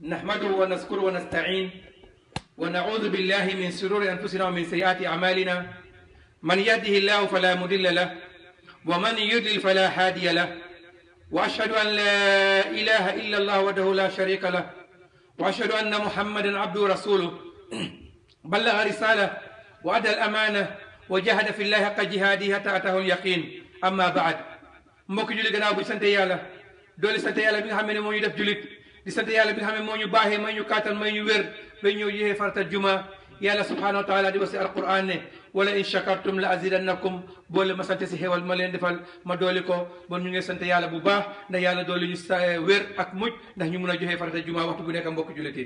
نحمده ونذكره ونستعين ونعوذ بالله من شرور أنفسنا ومن سيئات أعمالنا من يهده الله فلا مضل له ومن يضلل فلا هادي له وأشهد أن لا إله إلا الله وحده لا شريك له وأشهد أن محمدا عبده ورسوله بلغ رسالة وأدى الأمانة وجاهد في الله حق جهاده حتى أتاه اليقين أما بعد mbokk julli gannaaw bu sant yàlla doole sant yàlla bi nga xam ne moo ñu def julit di sant yàlla bi nga xam ne moo ñu baaxee may ñu kàttan may ñu wér ba ñëw yéexee farata juma yàlla subhanahu wa taala di wax si alquran ne wala in shakartum la azidannakum boole ma sant si xewal ma leen defal ma dooli ko bon ñu ngi sant yàlla bu baax ndax yàlla dooli ñu sa wér ak mucc ndax ñu mun a joxee farata juma waxtu bu nekk mbokk jullit yi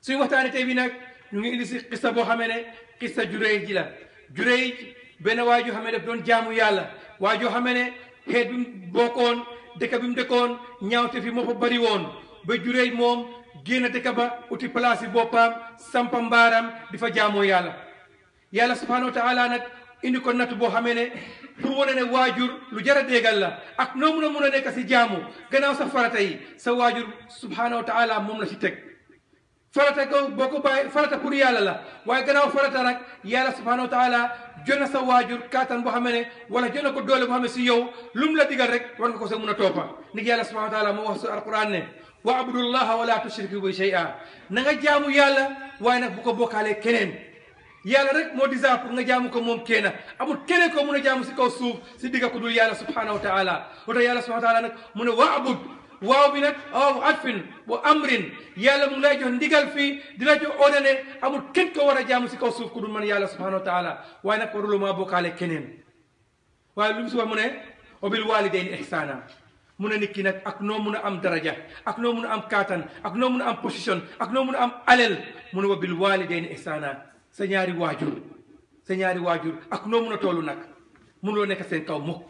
suñu waxtaane tey bi nag ñu ngi indi si xista boo xamee ne xista Jurayj ji la Jurayj benn waay joo xamee def doon jaamu yàlla waa joo xamee ne xeet bi mu bokkoon dëkk bi mu dëkkoon ñaawte fi moo fa bari woon ba Jurayj moom génn dëkk ba uti place yi boppam sampa mbaaram di fa jaamoo yàlla yàlla subhanahu wa taala nag indi ko natt boo xamee ne pour wane ne waajur lu jar a déggal la ak noo mun a nekk si jaamu gannaaw sa farata yi sa waajur subhanahu wa taala moom la si teg farata ko boo ko bàyyi farata pour yàlla la waaye gannaaw farata nag yàlla subhanahu wa taala jot na sa waajur kàttan boo xam ne wala jot na ko doole boo xam ne si yow lu mu la digal rek war nga ko sa mun a toppa nit yàlla subhanahu wa taala moo wax su alquran ne wa abudullaha wala tushriku bi shay'a na nga jaamu yàlla waaye nag bu ko bokkaalee keneen yàlla rek moo disa pour nga jaamu ko moom kenn amul keneen ko mun a jaamu si kaw suuf si digga ko dul yàlla subhanahu wa taala moo tax yàlla subhanahu wa taala nag mu ne wa abud waaw bi nag waaw atfin wa amrin yàlla mu ngi lay jox ndigal fii dina jox ordonné amul kenn ko war a jaamu si kaw suuf ku dul man yàlla subhanahu wa taala waaye nag waruloo maa bokkaale keneen waaye lu mu si wax mu ne wa bil walidayni ihsana mu ne nit ki nag ak noo mun a am daraja ak noo mun a am kaatan ak noo mun a am position ak noo mun a am alel mu ne wa bil walidayni ihsana sa ñaari waajur ak noo mun a toll nag munuloo nekk seen kaw mukk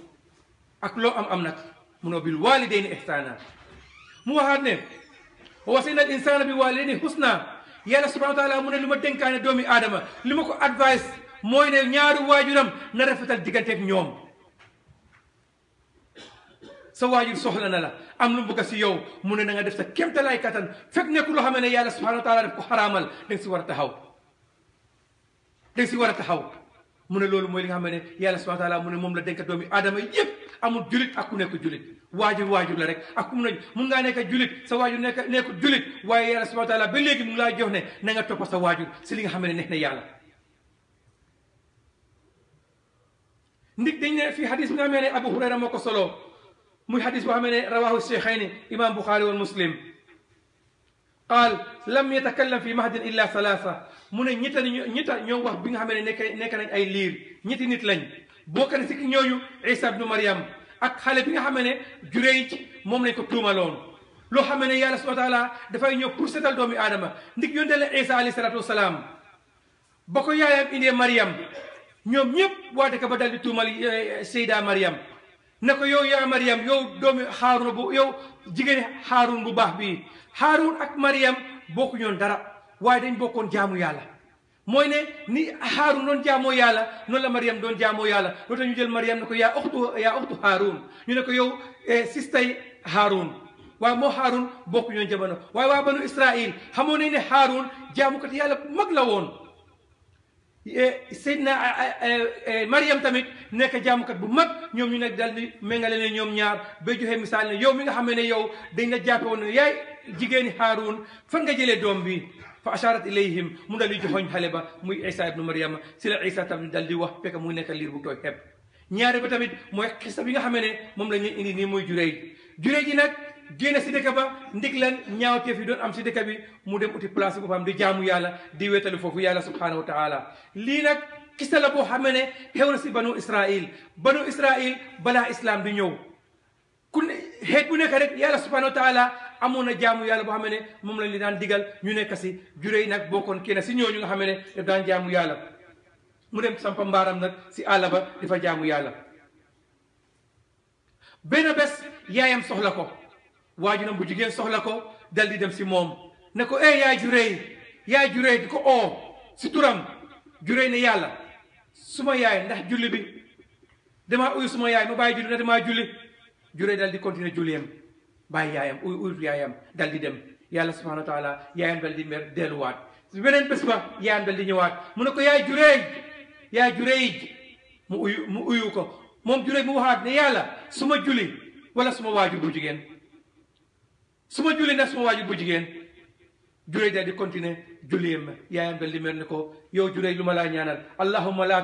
ak loo am nag mu ne wa bil walidayni ihsana mu waxaat ne wa wasayna al insana bi walidayni husna yàlla subhanahu wa taala mu ne li ma dénkaane doomi aadama li ma ko advice mooy ne ñaari waajuram na rafetal digganteeg ñoom sa waajur soxla na la am lu mu bëgg si yow mu ne na nga def sa kéemtalaay kattan fekk nekkul loo xam ne yàlla subhanahu wa taala def ko xaraamal da nga si war a taxaw mu ne loolu mooy li nga xam ne yàlla subhanahu wa taala mu ne moom la dénk doomi aadama yépp amul julit ak ku nekk julit waajur la rek ak ku mun ngaa nekk julit sa waajur nekk julit waaye yàlla subhanahu wa taala ba léegi mu ngi laa jox ne na nga toppa sa waajur si li nga xam ne neex na yàlla ndig dañ ne fii xadis bi nga xam ne Abu Hurayra moo ko solo muy xadis boo xam ne rawahu cheikhayni imam Bukhari wal Muslim qaal lam yatakallam fi mahdin illa salaasa mu ne ñetta ñoo wax bi nga xam ne nekk nañ ay liir ñetti nit lañ bokk na si ñooñu Isa ibnu Maryam ak xale bi nga xam ne Jurayj moom lañ ko tuumaloon loo xam ne yàlla subhanahu wa taala dafay ñëw pour setal doomi aadama ndig yónte la Isa alayhi salaatu wasalaam ba ko yaayam indee Maryam ñoom ñëpp waa dëkk ba dal di tuumal Seyda Maryam ne ko yow yaa Maryam yow doomi Haarun bu yow jigéeni Haarun bu baax bii Haarun ak Maryam bokku ñoon dara waaye dañ bokkoon jaamu yàlla mooy ne ni Haarun doon jaamoo yàlla noonu la Maryam doon jaamoo yàlla loolu tax ñu jël Maryam ne ko yaa uxtu Haarun ñu ne ko yow sistay Haarun waaye moo Haarun bokku ñoon jamono waaye waa banu Israil xamoo nañ ne Haarun jaamukat yàlla bu mag la woon Seydina Maryam tamit nekk jaamukat bu mag ñoom ñu nekk dal di méngale ne ñoom ñaar ba joxe misaal ne yow mi nga xam ne yow dañ la jàppe woon ne yaay jigéeni Haarun fan nga jëlee doom bi fa asharat ilayhim mu dal di joxoñ xale ba muy Isa ibnu Maryam si la Isa tamit dal di wax fekk muy nekk liir bu tooy xepp ñaari ba tamit mooy xista bi nga xam ne moom la ñuy indi nii muy Jurayj ji nag génn si dëkk ba ndig lan ñaawteef yi doon am si dëkk bi mu dem uti place boppam di jaamu yàlla di wéetalu foofu yàlla subhanahu wa taala lii nag xista la boo xam ne xew na si banu Israil balaa islam di ñëw ku ne xeet bu nekk rek yàlla subhanahu wa taala amoon na jaamu yàlla boo xam ne moom lañ li daan digal ñu nekk si Jurayj nag bokkoon kenn si ñooñu nga xam ne daf daan jaamu yàlla mu dem sampa mbaaram nag si àll ba di fa jaamu yàlla benn bés yaayam soxla ko waajuram bu jigéen soxla ko dal di dem si moom ne ko yaay Jurayj di ko oo si turam Jurayj ne yàlla suma yaay ndax julli bi damaa uyu suma yaay ma bàyyi julli ne damaa julli Jurayj dal di continuer julliyam bàyyi yaayam uyut yaayam dal di dem yàlla subhanahu wa taala yaayam dal di mer delluwaat beneen bés ba yaayam dal di ñëwaat mu ne ko yaay Jureej mu uyu ko moom Jureej mu waxaat ne yàlla su ma julli wala suma waajur bu jigéen su ma julli ndax suma waajur bu jigéen Jureej dal di continuer julliyam yaayam dal di mer ne ko yow Jureej lu ma laa ñaanal allahumma laa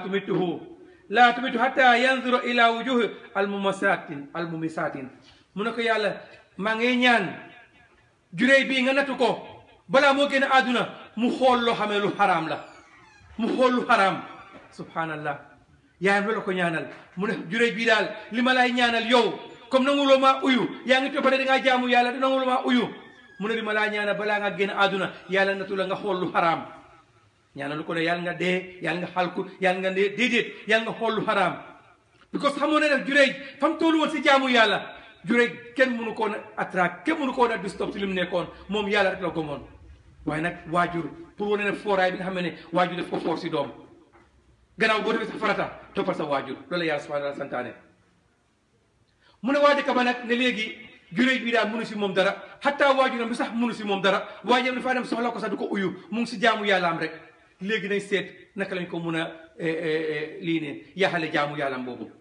tumitu hatta yanzura ila wujuhi almumisaatin mu ne ko yàlla maa ngi ñaan Jureej bii nga nattu ko balaa moo génn àdduna mu xool loo xamee lu xaraam la mu xool lu xaraam subhanallah yaayam loolu ko ñaanal mu ne Jureej bii daal li ma lay ñaanal yow comme nanguloo maa uyu yaa ngi toppane da ngaa jaamu yàlla du nanguloo maa uyu mu ne li ma laa ñaanal balaa nga génn àdduna yàlla nattu la nga xool lu xaraam ñaanalu ko ne yàlla nga dee yàlla nga xalku yàlla nga dee déedéet yàlla nga xool lu xaraam because xamoo ne nag Jureej fam toolu woon si jaamu yàlla Jureej kenn mënu koon a attraque kenn mënu koon a distop si li mu nekkoon moom yàlla rek la gomoon waaye nag waajur pour wane ne fooraay bi nga xam ne waajur def ko foor si doom gannaaw boo defee sa farata toppal sa waajur loolu la yàlla subhanahu wa taala santaane mu ne waa dëkk ba nag ne léegi Jureej bi daal mënu si moom dara xataa waajuram bi sax mënu si moom dara waajuram dafaa dem soxla ko sax du ko uyu mu ngi si jaamu yàllaam rek léegi nañ seet naka lañ ko mun a lii ne yaxale jaamu yàllaam boobu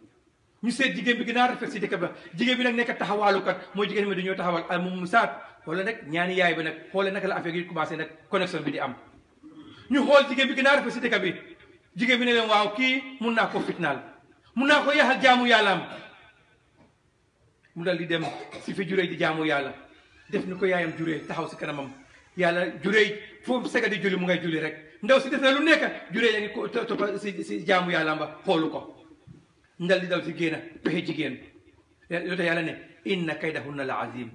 ñu seet jigéen bi gën a rafet si dëkk ba jigéen bi nag nekk taxawaalukat mooy jigéen bi dañoo taxawal al mu saat wala nag ñaani yaay bi nag xoole naka la affaire yi commencé nag connexion bi di am ñu xool jigéen bi gën a rafet si dëkk bi jigéen bi ne leen waaw kii mun naa ko fitnaal mun naa ko yaxal jaamu yàllaam mu dal di dem si fi Jureej di jaamu yàlla def ni ko yaayam Jureej taxaw si kanamam yàlla Jureej foofu sega di julli mu ngay julli rek ndaw si def na lu nekk Jureej yaa ngi ko toppa si jaamu yàllaam ba xoolu ko ndal di daw si génn pexe jigéen yoo tax yàlla ne inna kaydahunna la azim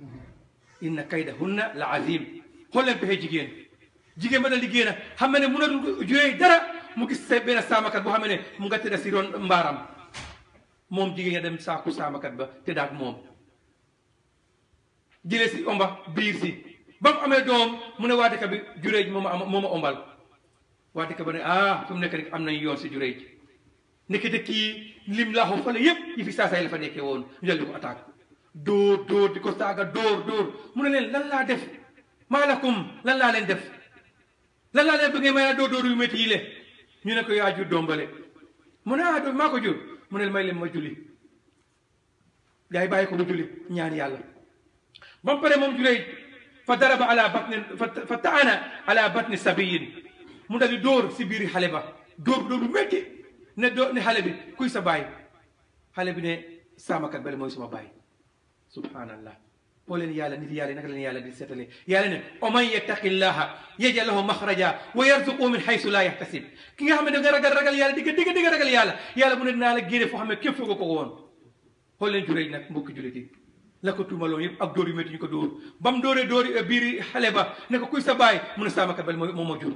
inna kaydahunna la azim xool leen pexe jigéen ba dal di génn xam ne mënatul Jureej dara mu gis benn saamakat boo xam ne mu nga tëdda si ron mbaaram moom jigéen nga dem saaku saamakat ba tëdda ak moom jëlee si omba biir si ba mu amee doom mu ne waa dëkk bi Jureej moo ma ombal waa dëkk ba ne fi mu nekk rek am nañ yoon si Jureej nekkete kii lim laaxoo fale yëpp yi fi saasaay la fa nekkee woon ñu dal di ko attaque dóor di ko saaga dóor mu ne leen lan laa def maalakum lan laa leen def lan laa leen bëggee may na dóor yu métti yi le ñu ne ko yaa jur doombale mu ne doom maa ko jur mu ne may leen ma julli yaay bàyyi ko mu julli ñaan yàlla ba mu pare moom Jureej fa daraba ala batni fa taana ala batni sabiyin mu dal di dóor si biir xale ba dóor bu métti ne xale bi kuy sa baay xale bi ne saamakat bale mooy suma baay subhanallah boo leen yàlla nit yàlla naka leen yàlla di seetale yàlla ne wa man yattaqillaha yaj'al lahu maxraja wa yarzuqhu min haysu la yahtasib ki nga xam ne da nga ragal yàlla digga ragal yàlla mu ne dinaa la génne foo xam ne képp foog ko woon xool leen Jureej nag mbokki jullit yi la ko tuumaloon yëpp ak dóor yu métti ñu ko dóor ba mu dóori biiri xale ba ne ko kuy sa baay mu ne saamakat bale moom moo jur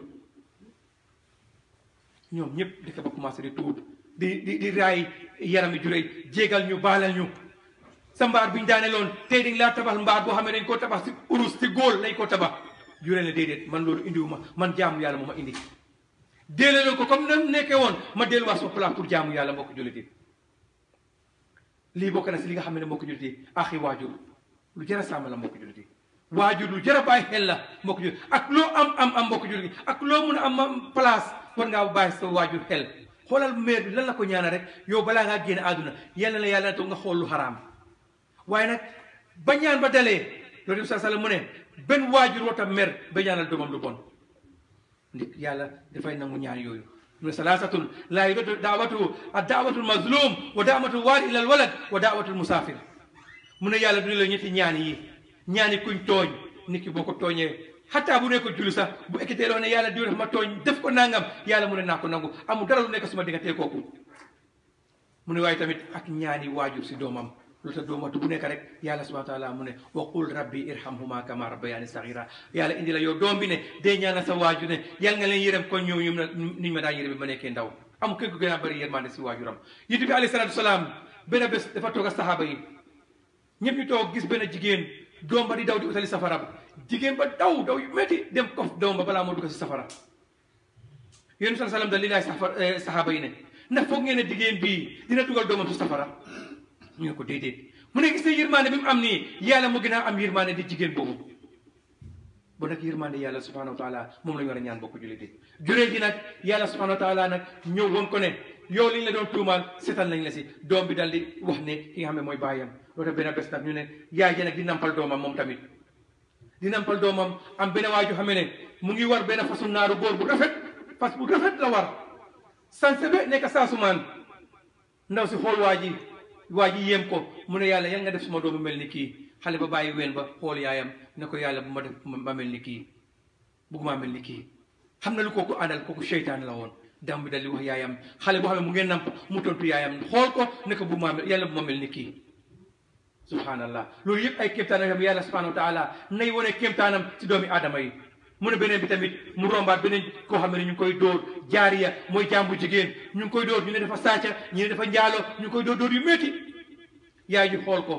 ñoom ñëpp dëkk ba commencé di tuut di raay yarami Jureej jéegal ñu baalal ñu sa mbaar bi ñu daane loon tey dañ laa tabax mbaar boo xam ne dañ koo tabax si urus si góol lañ koo tabax Jureej ne déedéet man loolu indiwuma man jaamu yàlla moo ma indi déele loon ko comme na nekkee woon ma delluwaat sama place pour jaamu yàlla mbokk jullit yi lii bokk na si li nga xam ne mbokk jullit yi axi waajur lu jar a sàmm la mbokk jullit yi waajur lu jar a bàyyi xel la mbokk jullit ak loo am mbokk jullit yi ak loo mun a am place war ngaa bàyyi sa waajur xel xoolal meer bi lan la ko ñaana rek yow balaa ngaa génn àdduna yàlla na yàlla na toog nga xool lu xaraam waaye nag ba ñaan ba dalee loolu bi sallam mu ne benn waajur wota mer ba ñaanal doomam lu bon ndik yàlla dafay nangu ñaan yooyu mu ne salaasatun laa yuraddu daawatul mazlum wa daawatul waali ilal walad wa daawatul musaafir mu ne yàlla du la ñetti ñaani kuñ tooñ nit ki boo ko tooñee xataa bu ne ko julli sax bu ekkitee loo ne yàlla diw def ma tooñ def ko nangam yàlla mu ne naa ko nangu amul dara lu nekk suma diggante kooku mu ne waaye tamit ak ñaani waajur si doomam lu tax doomatu bu nekk rek yàlla subhanahu wa taala mu ne wa qul rabbi irhamhuma kama rabbayani saghira yàlla indi la yow doom bi ne dee ñaanal sa waajur ne yàlla nga leen yërëm kon ñoom niñ ma daa yërëm bi ma nekkee ndaw amul kenn ku gën a bëri yërmande si waajuram yonent bi alayhi salaatu salaam benn bés dafa toog ak saxaaba yi ñëpp ñu toog gis benn jigéen doom ba di daw di utali safara ba jigéen ba daw yu métti dem kof doom ba balaa moo dugg si safara yonent bi salaam da li laay saxaaba yi ne ndax foog ngeen ne jigéen bii dina dugal doomam si safara ñu ne ko déedéet mu ne gis ne yërmande bi mu am nii yàlla mu gën a am yërmande di jigéen boobu ba nag yërmande yàlla subhanahu wa taala moom la ñu war a ñaan bokk jullit yi juree ji nag yàlla subhanahu wa taala nag ñëw woon ko ne yow li ñu la doon tuumaal setal nañ la si doom bi dal di wax ne ki nga xam ne mooy baayam loolu benn bés nag ñu ne yaay ja nag di nampal doomam moom tamit di nampal doomam am benn waaju xam ne mu ngi war benn façon naaru góor bu rafet fas bu rafet la war sanse be nekk saasumaan ndaw si xool waa ji yéem ko mu ne yàlla yan nga def suma doomu mel ni kii xale ba bàyyi ween ba xool yaayam ne ko yàlla bu ma def ma mel ni kii bugguma mel ni kii xam na lu kooku àndal kooku seytaan la woon dam bi dal di wax yaayam xale boo xam ne mu ngeen namp mu tontu yaayam xool ko ne ko bu ma mel yàlla bu ma mel ni kii subhanallah loolu yëpp ay kéemtaanam xam yàlla subhanahu wa taala nay wone kéemtaanam ci doomi aadama yi mu ne beneen bi tamit mu rombaat beneen koo xam ne ñu ngi koy dóor jaariya mooy jàmbu jigéen ñu ngi koy dóor ñu ne dafa sàcca ñu ne dafa njaalo ñu ngi koy dóor yu métti yaay ji xool ko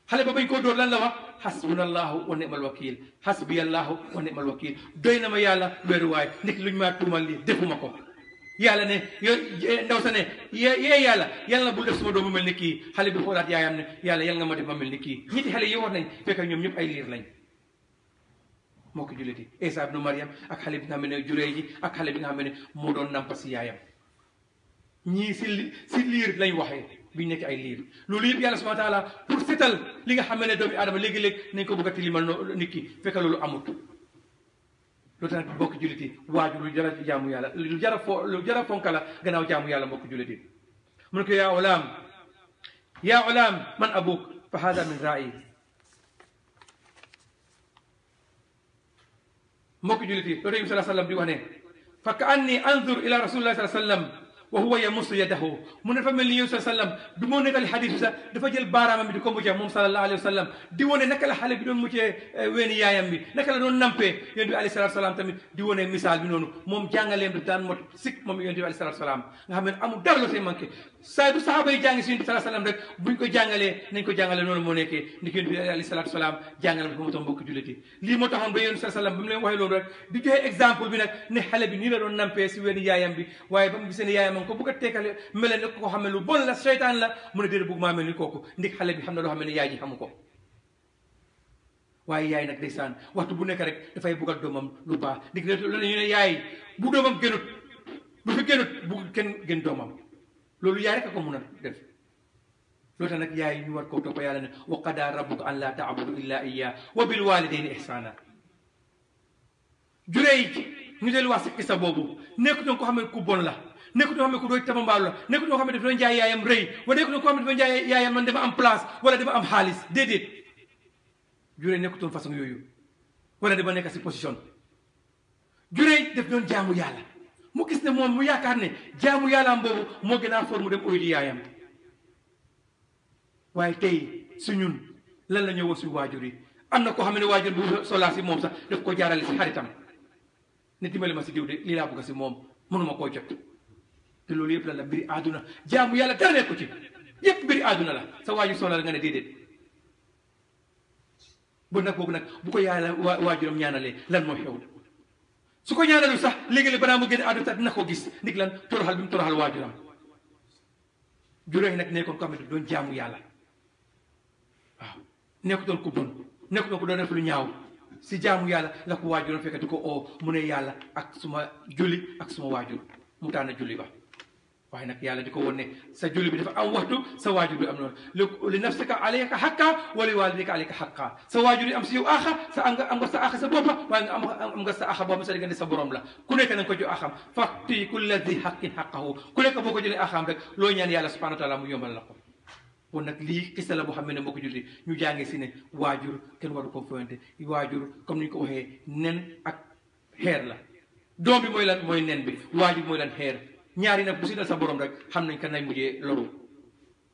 xale ba bañ koo dóor lan la wax hasbunallahu wa ni'mal wakil hasbiyallahu wa ni'mal wakil doy na ma yàlla weeruwaay nit luñ maa tuumal lii defuma ko yàlla ne yo ndaw sa ne yee yàlla na bul def suma doomu mel ni kii xale bi xoolaat yaayam ne yàlla nga ma def ma mel ni kii ñetti xale yi war nañ fekk ñoom ñëpp ay liir lañ moo ko julliti Isa ibnu Maryam ak xale bi nga xam ne juree ji ak xale bi nga xam ne moo doon nampa si yaayam ñii si liir lañ waxee biñ nekk ay liir loolu yëpp yàlla subhanahu wa taala pour setal li nga xam ne doomi aadama léegi-léeg nañ ko bëgg a tilimal nit ki fekk loolu amut loolu tax mbokk julliti waajur lu jara jaamu yàlla lu jara fonka la gannaaw jaamu yàlla mbokk julliti mu ne ko yaa ulaam man abuk fa hada min ra'i mbokk julliti loolu tax sallallahu alayhi wa sallam di wax ne fa ka anni anzur ila rasulillah sallallahu alayhi wa sallam wa huwa yamussu yadahu mu ne dafa mel ni yow sallam du moo nettali xadis bi sax dafa jël baaraamam bi di ko mucce moom sallallahu alayhi wa sallam di wone naka la xale bi doon muccee weeni yaayam bi naka la doon nampee yonent bi alayhi salatu salaam tamit di wone misaal bi noonu moom jàngaleem daf daan mot sikk moom yonent bi alayhi salatu salaam nga xam ne amul dara la see manqué saa du saxaaba yi jàngi si yonent bi sallallahu alayhi wa sallam rek buñ ko jàngalee nañ ko jàngale noonu moo nekkee ni yonent bi alayhi salatu salaam jàngale ko moo tax mbokk julliti lii moo taxoon ba yonent sallallahu alayhi wa sallam ba mu leen waxee loolu rek di joxe exemple bi nag ne xale bi nii la doon nampee si weeni yaayam bi waaye ba mu gisee ne yaayam ko bëgg a teekale mel ne ko xam ne lu bon la seytaan la mu ne déedéet bëgg maa mel ni kooku ndik xale bi xam na loo xam ne yaay ji xamu ko waaye yaay nag ndeysaan waxtu bu nekk rek dafay buggal doomam lu baax ndik loolu ñu ne yaay bu doomam gënut bu fi gënut bu kenn gën doomam loolu yaay rek a ko mun a def loolu tax nag yaay ñu war koo topp yàlla ne wa qadaa rabbuka an laa ta'budu illa iyyaahu wa bil waalidayni ihsaana juree yi ñu delluwaat si kisa boobu nekk doon ko xam ne ku bon la nekk ñoo xam ne ku doy tabambaalu la nekk ñoo xam ne dafa doon jaay yaayam rëy wala nekk ñoo xam ne dafa doon jaay yaayam man dama am place wala dama am xaalis déedéet juree nekkutoon façon yooyu wala dama nekk si position juree daf doon jaamu yàlla mu gis ne moom mu yaakaar ne jaamu yàllaam boobu moo gën a for mu dem oy di yaayam waaye tey su ñun lan la ñëwoon suñu waajur yi am na koo xam ne waajur bu solaa si moom sax daf ko jaarale si xaritam ne dimbali ma si diw de lii laa bëgg si moom mënuma koo jot te loolu yëpp la mbiri àdduna jaamu yàlla dara nekk ko ci yëpp mbiri àdduna la sa waajur soxla la nga ne déedéet bu nag boobu nag bu ko yàlla waajuram ñaanalee lan mooy xew su ko ñaanalul sax léegi-léeg balaa mu génn àdduna sax dina ko gis ndig lan toroxal bi mu toroxal waajuram juróomi nag nekkoon ko xam ne doon jaamu yàlla waaw nekkutoon ku bon nekkutoon ku doon def lu ñaaw si jaamu yàlla la ko waajuram fekkati ko oo mu ne yàlla ak suma julli ak suma waajur mu tànn julli ba waaye nag yàlla di ko won ne sa julli bi dafa am waxtu sa waajur bi am noonu li nafsika alayka xaqqa wa li walidika alayka xaqqa sa waajur yi am si yow aaxa sa am nga sa aaxa sa boppa waaye nga am nga sa aaxa boobu sa diggante sa borom la ku nekk na nga ko jox aaxam fa'ti kulla di xaqin xaqahu ku nekk boo ko jëlee aaxam rek loo ñaan yàlla subhanahu wa taala mu yombal la ko kon nag lii xista la boo xam ne moo ko julli ñu jàngee si ne waajur kenn waru ko foyante waajur comme ni ñu ko waxee nen ak xeer la doom bi mooy lan mooy nen bi waajur mooy lan xeer ñaari nag bu si dal sa borom rek xam nañ kan nañ mujjee loru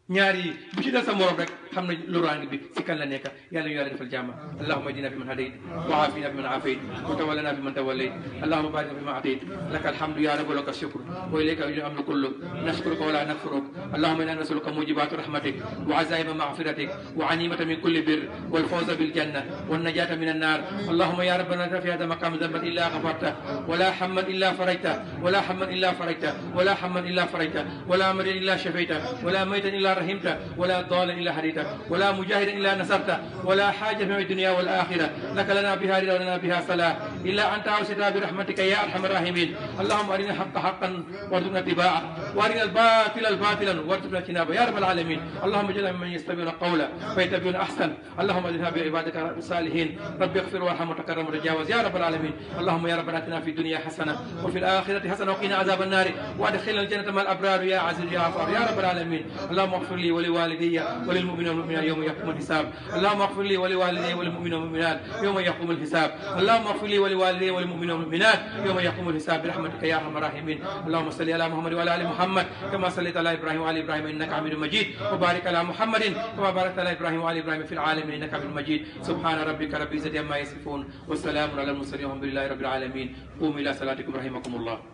ñaari bu ci dal sa morom rek xam nañ loraange bi si kan la nekk yàlla ñu yàlla defal jàmm allahumma hdina fi man hadayt wa aafina fi man aafayt wa tawallana fi man tawallayt allahumma barik fi ma atayt laka alhamdu ya rabbi wa laka shukr wa ilayka al-amru kullu nashkuruka wa la nakfuruk allahumma inna nas'aluka mujibati rahmatik wa azaima maghfiratik wa animata min kulli bir wal fawza bil janna wan najata min an-nar allahumma ya rabbana fi hadha maqam dhanban illa ghafarta wa la hamman illa farajta wa la hamman illa farajta wa la hamman illa farajta wa la amadan illa shafayta wa la maytan illa إلا رحمته ولا ضال إلا هديته ولا مجاهد إلا نصرته ولا حاجة في الدنيا والآخرة لك لنا بها رضا ولنا بها صلاة إلا أنت أوصيتها برحمتك يا أرحم الراحمين. اللهم أرنا الحق حقا وارزقنا اتباعه وأرنا الباطل باطلا وارزقنا اجتنابه يا رب العالمين. اللهم اجعلنا ممن يستمعون القول فيتبعون أحسن. اللهم اجعلنا بعبادك الصالحين. رب اغفر وارحم وتكرم وتجاوز يا رب العالمين. اللهم يا ربنا آتنا في الدنيا حسنة وفي الآخرة حسنة وقنا عذاب النار وادخلنا الجنة مع الأبرار يا عزيز يا غفار يا رب العالمين. اللهم اغفر لي ولوالدي وللمؤمنين والمؤمنات يوم يقوم الحساب. اللهم اغفر لي ولوالدي وللمؤمنين والمؤمنات يوم يقوم الحساب. اللهم اغفر لي ولوالدي وللمؤمنين والمؤمنات يوم يقوم الحساب برحمتك يا ارحم الراحمين. اللهم صل على محمد وعلى ال محمد كما صليت على ابراهيم وعلى ابراهيم انك حميد مجيد وبارك على محمد كما باركت على ابراهيم وعلى ابراهيم في العالمين انك حميد مجيد. سبحان ربك رب العزة عما يصفون والسلام على المرسلين والحمد لله رب العالمين. قوموا الى صلاتكم رحمكم الله.